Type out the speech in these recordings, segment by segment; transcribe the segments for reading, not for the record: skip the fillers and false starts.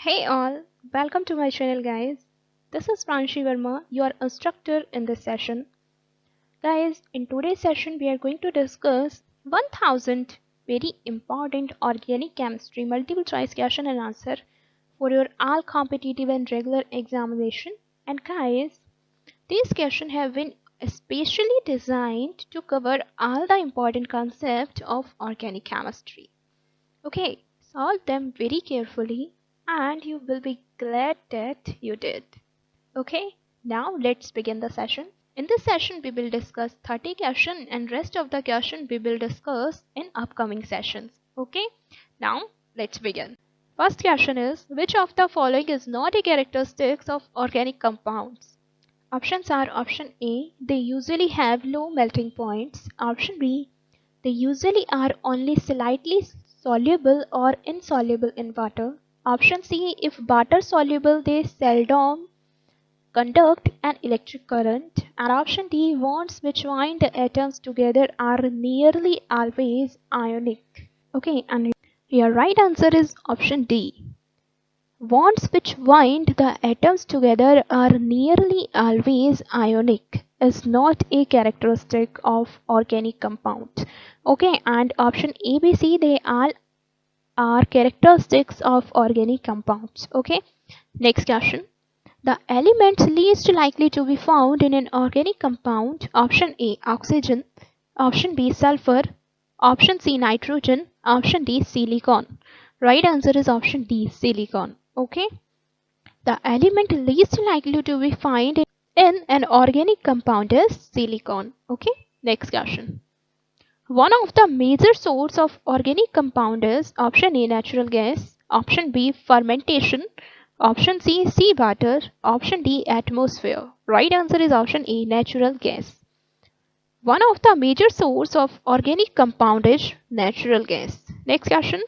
Hey all, welcome to my channel guys. This is Pranshi Verma, your instructor in this session. Guys, in today's session we are going to discuss 1000 very important organic chemistry multiple choice question and answer for your all competitive and regular examination. And guys, these questions have been especially designed to cover all the important concepts of organic chemistry. Okay, solve them very carefully and you will be glad that you did. Okay, now let's begin the session. In this session, we will discuss 30 questions and rest of the question we will discuss in upcoming sessions. Okay, now let's begin. First question is, which of the following is not a characteristic of organic compounds? Options are option A, they usually have low melting points. Option B, they usually are only slightly soluble or insoluble in water. Option C, if water soluble, they seldom conduct an electric current. And option D, bonds which bind the atoms together are nearly always ionic. Okay, and your right answer is option D. Bonds which bind the atoms together are nearly always ionic is not a characteristic of organic compounds. Okay, and option A, B, C, they all are characteristics of organic compounds. Okay, next question. The elements least likely to be found in an organic compound: option A, oxygen; option B, sulfur; option C, nitrogen; option D, silicon. Right answer is option D, silicon. Okay, the element least likely to be found in an organic compound is silicon. Okay, next question. One of the major sources of organic compound is option A, natural gas; option B, fermentation; option C, seawater; option D, atmosphere. Right answer is option A, natural gas. One of the major sources of organic compound is natural gas. Next question.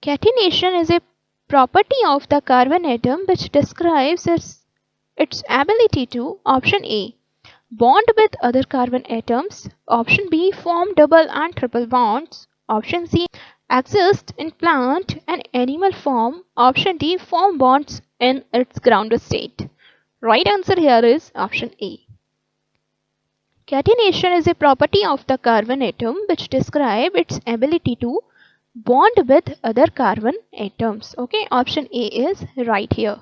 Catenation is a property of the carbon atom which describes its ability to option A, bond with other carbon atoms; option B, form double and triple bonds; option C, exist in plant and animal form; option D, form bonds in its ground state. Right answer here is option A. Catenation is a property of the carbon atom which describes its ability to bond with other carbon atoms. Okay, option A is right here.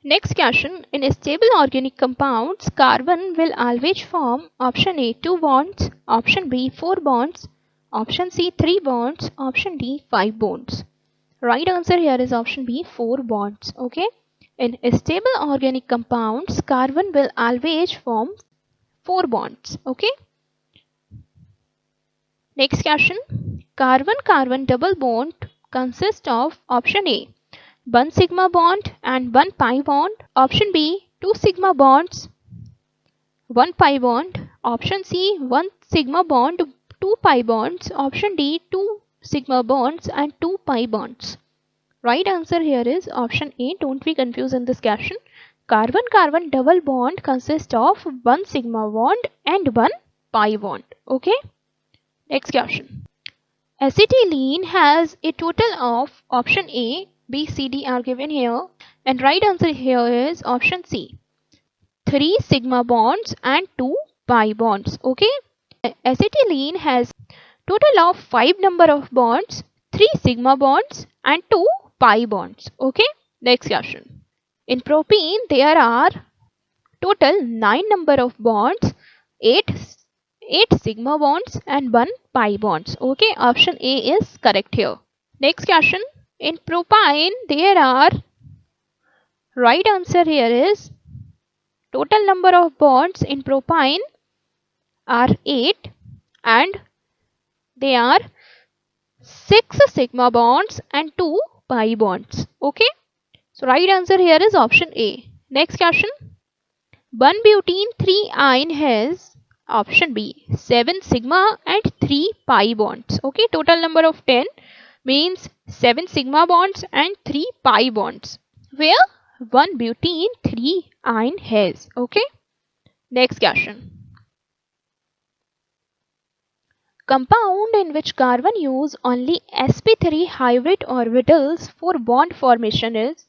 Next question. In stable organic compounds, carbon will always form option A, 2 bonds; option B, 4 bonds; option C, 3 bonds; option D, 5 bonds. Right answer here is option B, 4 bonds. Okay, in stable organic compounds, carbon will always form 4 bonds. Okay, next question. Carbon-carbon double bond consists of option A, 1 sigma bond and 1 pi bond; option B, 2 sigma bonds, 1 pi bond; option C, 1 sigma bond, 2 pi bonds; option D, 2 sigma bonds and 2 pi bonds. Right answer here is option A. Don't be confused in this question. Carbon-carbon double bond consists of 1 sigma bond and 1 pi bond. Okay. Next question. Acetylene has a total of option A, B, C, D are given here, and right answer here is option C, 3 sigma bonds and 2 pi bonds. Okay, acetylene has total of 5 number of bonds, 3 sigma bonds and 2 pi bonds. Okay, next question. In propene there are total 9 number of bonds, 8 sigma bonds and 1 pi bonds. Okay, option A is correct here. Next question. In propine there are, right answer here is total number of bonds in propine are 8 and they are 6 sigma bonds and 2 pi bonds. Okay, so right answer here is option A. Next question. 1-butene 3-ine has option B, 7 sigma and 3 pi bonds. Okay, total number of 10 means 7 sigma bonds and 3 pi bonds, where 1-butene 3-ine has. Okay, next question. Compound in which carbon use only sp3 hybrid orbitals for bond formation is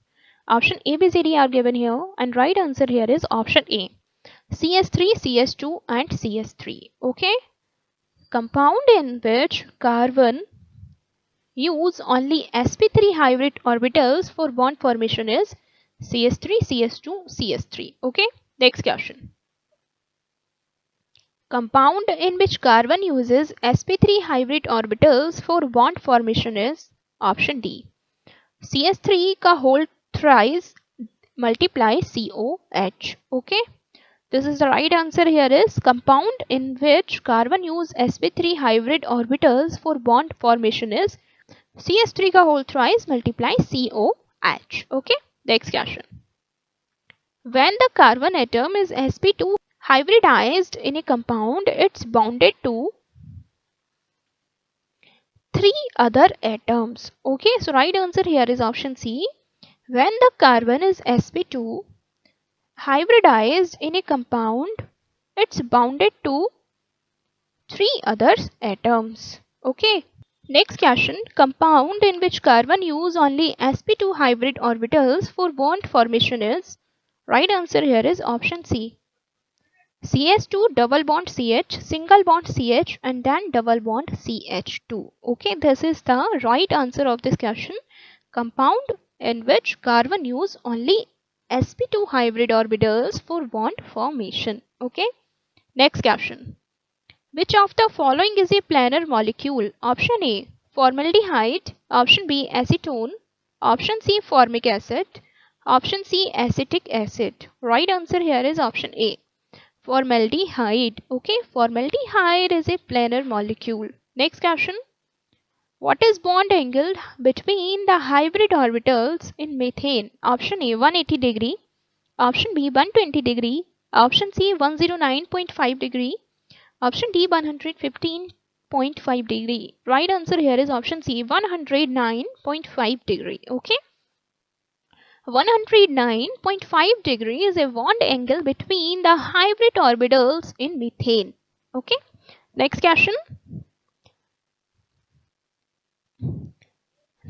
option A, B, C, D are given here, and right answer here is option A, CS3, CS2 and CS3. Okay. Compound in which carbon use only sp3 hybrid orbitals for bond formation is CS3, CS2, CS3. Okay. Next question. Compound in which carbon uses sp3 hybrid orbitals for bond formation is option D, CS3 का whole thrice multiply COH. Okay. This is the right answer here is compound in which carbon use sp3 hybrid orbitals for bond formation is CS3 का whole thrice multiply COH. Okay. Next question. When the carbon atom is sp2 hybridized in a compound, it's bonded to 3 other atoms. Okay, so right answer here is option C. When the carbon is sp2 hybridized in a compound, it's bounded to 3 other atoms. Okay. Next question. Compound in which carbon use only sp2 hybrid orbitals for bond formation is, right answer here is option C, CS2 double bond CH, single bond CH and then double bond CH2. Okay, this is the right answer of this question. Compound in which carbon use only sp2 hybrid orbitals for bond formation. Okay. Next question. Which of the following is a planar molecule? Option A, formaldehyde. Option B, acetone. Option C, formic acid. Option C, acetic acid. Right answer here is option A, formaldehyde. Okay, formaldehyde is a planar molecule. Next question. What is bond angle between the hybrid orbitals in methane? Option A, 180 degree. Option B, 120 degree. Option C, 109.5 degree. Option D, 115.5 degree. Right answer here is option C, 109.5 degree. Okay. 109.5 degree is a bond angle between the hybrid orbitals in methane. Okay. Next question.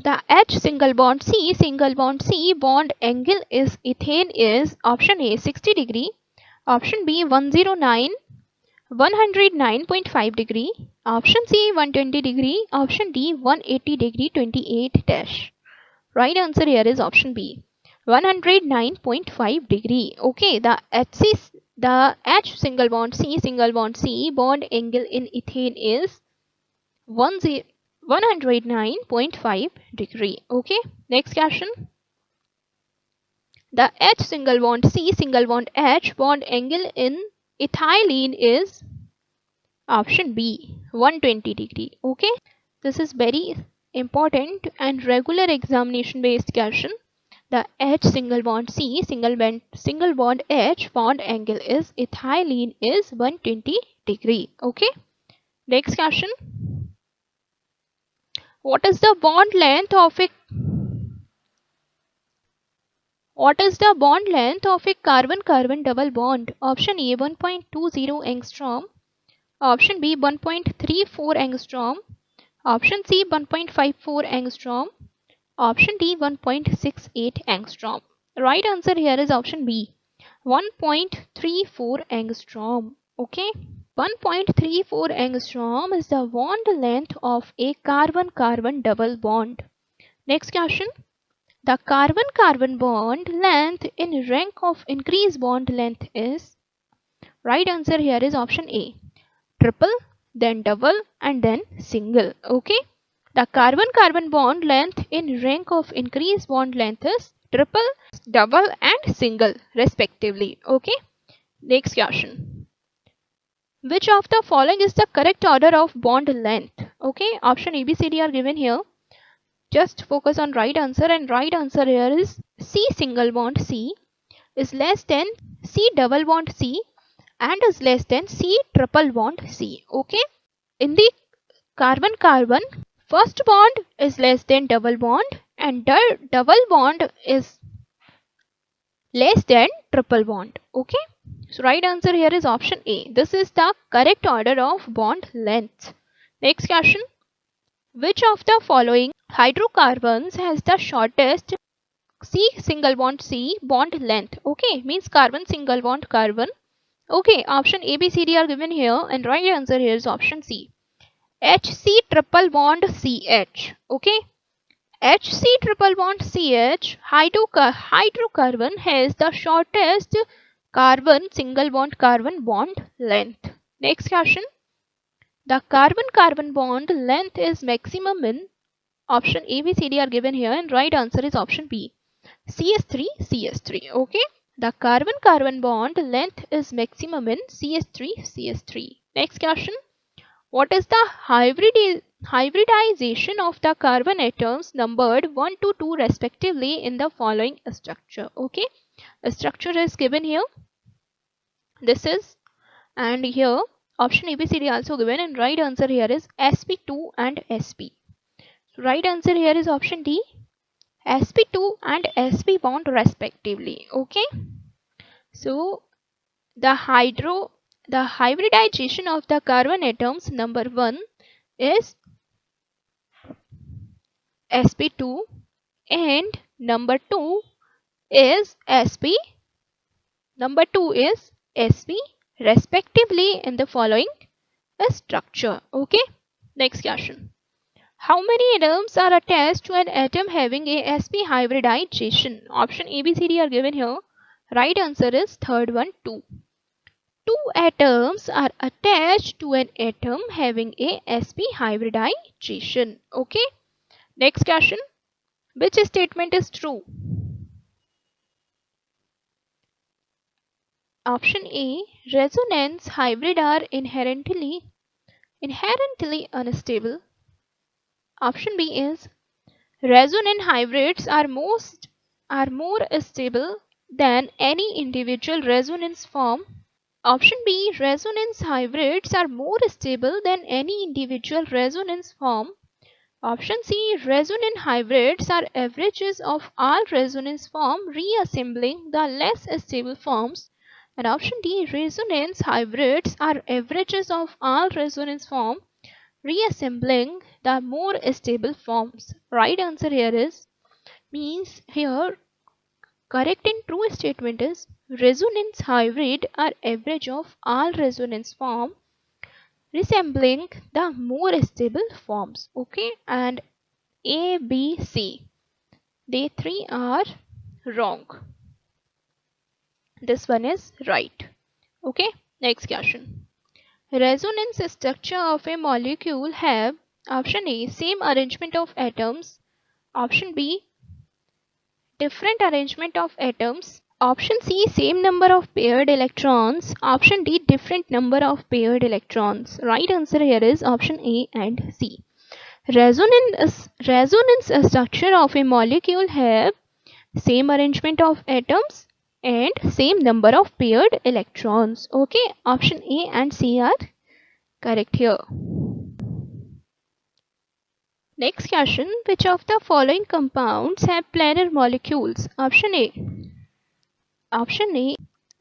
The H single bond C bond angle is ethane is option A, 60 degree. Option B, 109.5 degree. Option C, 120 degree. Option D, 180 degree 28 dash. Right answer here is option B, 109.5 degree. Okay, the H single bond C bond angle in ethane is 109.5 degree. Okay, next question. The H single bond C H bond angle in ethylene is option B, 120 degree. Okay, this is very important and regular examination based question. The H single bond C single bond H bond angle is ethylene is 120 degree. Okay. Next question. What is the bond length of a carbon-carbon double bond? Option A, 1.20 angstrom. Option B, 1.34 angstrom. Option C, 1.54 angstrom. Option D, 1.68 angstrom. Right answer here is option B, 1.34 angstrom. Okay, 1.34 angstrom is the bond length of a carbon-carbon double bond. Next question. The carbon-carbon bond length in rank of increased bond length is, right answer here is option A, triple, then double and then single. Okay. The carbon-carbon bond length in rank of increased bond length is triple, double and single respectively. Okay. Next question. Which of the following is the correct order of bond length? Okay. Option A, B, C, D are given here. Just focus on right answer, and right answer here is C single bond C is less than C double bond C and is less than C triple bond C. Okay. In the carbon-carbon, first bond is less than double bond and double bond is less than triple bond. Okay. So right answer here is option A. This is the correct order of bond length. Next question. Which of the following hydrocarbons has the shortest C bond length? Okay, means carbon single bond carbon. Okay, option A, B, C, D are given here, and right answer here is option C. HC triple bond CH. Okay, HC triple bond CH hydrocarbon has the shortest carbon single bond carbon bond length. Next question. The carbon-carbon bond length is maximum in option A, B, C, D are given here, and right answer is option B. CS3. Okay. The carbon-carbon bond length is maximum in CS3. Next question. What is the hybridization of the carbon atoms numbered 1 to 2 respectively in the following structure? Okay. A structure is given here. This is, and here option ABCD also given, and right answer here is sp2 and sp. So right answer here is option D, sp2 and sp bond respectively. Okay, so the hybridization of the carbon atoms number 1 is sp2 and number 2 is sp respectively in the following structure. Okay, next question. How many atoms are attached to an atom having a sp hybridization? Option A, B, C, D are given here. Right answer is third one, 2. 2 atoms are attached to an atom having a sp hybridization. Okay. Next question. Which statement is true? Option A. Resonance hybrid are inherently unstable. Option B is resonant hybrids are more stable than any individual resonance form. Option B, resonance hybrids are more stable than any individual resonance form. Option C, resonant hybrids are averages of all resonance form reassembling the less stable forms. And option D, resonance hybrids are averages of all resonance form reassembling the more stable forms. Right answer here is, means here correct and true statement is resonance hybrid are average of all resonance form resembling the more stable forms. Okay, and A, B, C, they three are wrong. This one is right. Okay, next question. Resonance structure of a molecule have option A, same arrangement of atoms, option B, different arrangement of atoms, option C, same number of paired electrons, option D, different number of paired electrons. Right answer here is option A and C. Resonance structure of a molecule have same arrangement of atoms and same number of paired electrons. Okay, option A and C are correct here. Next question. Which of the following compounds have planar molecules? Option A,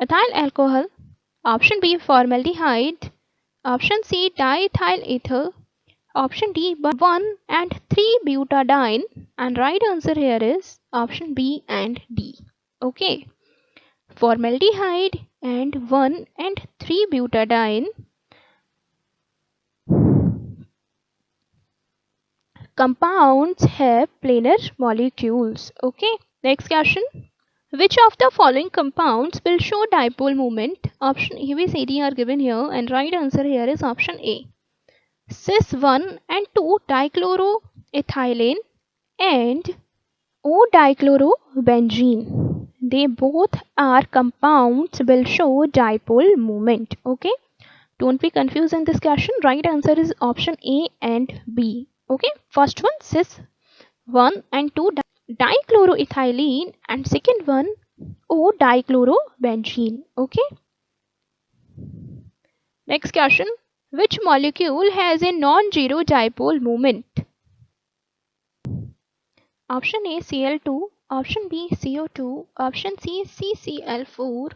ethyl alcohol. Option B, formaldehyde. Option C, diethyl ether. Option D, 1 and 3 butadiene. And right answer here is option B and D. Okay, formaldehyde and 1 and 3 butadiene compounds have planar molecules. Okay, next question. Which of the following compounds will show dipole moment? Option A, B, C, D are given here, and right answer here is option A. Cis 1 and 2 dichloroethylene and O-dichlorobenzene. They both are compounds will show dipole moment. Okay, don't be confused in this question. Right answer is option A and B. Okay, first one cis 1 and 2 dichloroethylene and second one O-dichlorobenzene. Okay, next question. Which molecule has a non-zero dipole moment? Option A, Cl2, option B, CO2, option C, CCl4,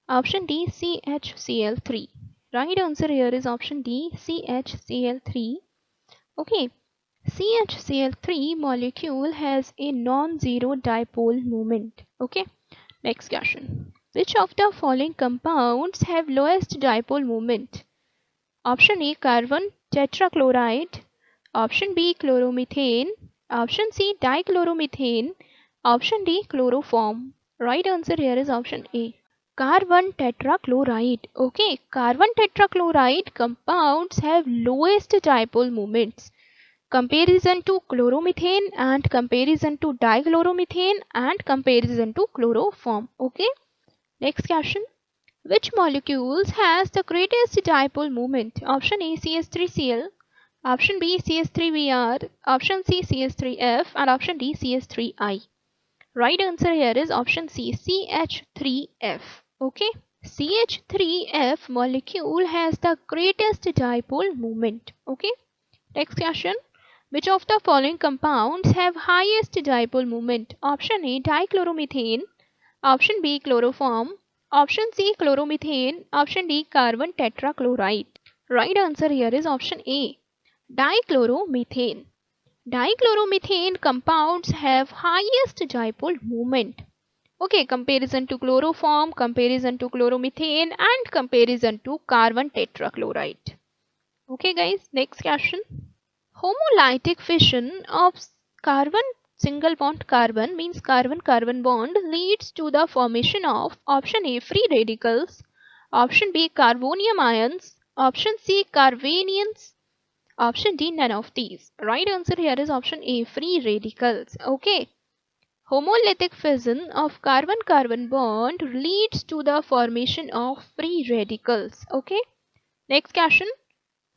option D, CHCl3. Right answer here is option D, CHCl3. Okay, CHCl3 molecule has a non-zero dipole moment. Okay, next question. Which of the following compounds have lowest dipole moment? Option A, carbon tetrachloride. Option B, chloromethane. Option C, dichloromethane. Option D, chloroform. Right answer here is option A, carbon tetrachloride. Okay, carbon tetrachloride compounds have lowest dipole moments. Comparison to chloromethane and comparison to dichloromethane and comparison to chloroform. Okay, next question. Which molecules has the greatest dipole moment? Option A, CH3Cl. Option B, CH3Br. Option C, CH3F. And option D, CH3I. Right answer here is option C, CH3F. Okay, CH3F molecule has the greatest dipole moment. Okay, next question. Which of the following compounds have highest dipole moment? Option A, dichloromethane. Option B, chloroform. Option C, chloromethane. Option D, carbon tetrachloride. Right answer here is option A, dichloromethane. Dichloromethane compounds have highest dipole moment. Okay, comparison to chloroform, comparison to chloromethane and comparison to carbon tetrachloride. Okay guys, next question. Homolytic fission of carbon single bond carbon means carbon carbon bond leads to the formation of option A, free radicals, option B, carbonium ions, option C, carbanions, option D, none of these. Right answer here is option A, free radicals. Okay, homolytic fission of carbon carbon bond leads to the formation of free radicals. Okay, next question.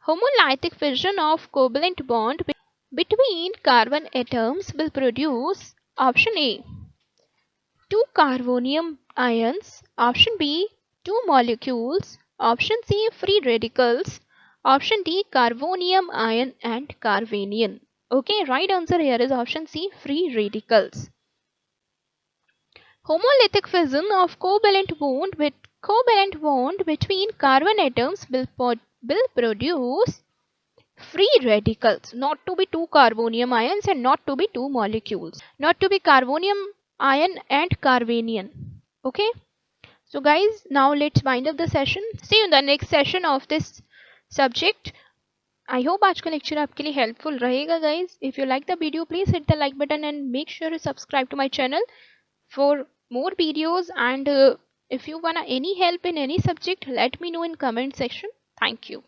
Homolytic fission of covalent bond between carbon atoms will produce option A, 2 carbonium ions, option B, 2 molecules, option C, free radicals, option D, carbonium ion and carbanion. Okay, right answer here is option C, free radicals. Homolytic fission of covalent bond between carbon atoms will produce free radicals, not to be 2 carbonium ions and not to be 2 molecules, not to be carbonium ion and carbanion. Okay, so guys, now let's wind up the session. See you in the next session of this subject. I hope आज का lecture आपके लिए helpful रहेगा guys. If you like the video, please hit the like button and make sure to subscribe to my channel for more videos. And if you wanna any help in any subject, let me know in comment section. Thank you.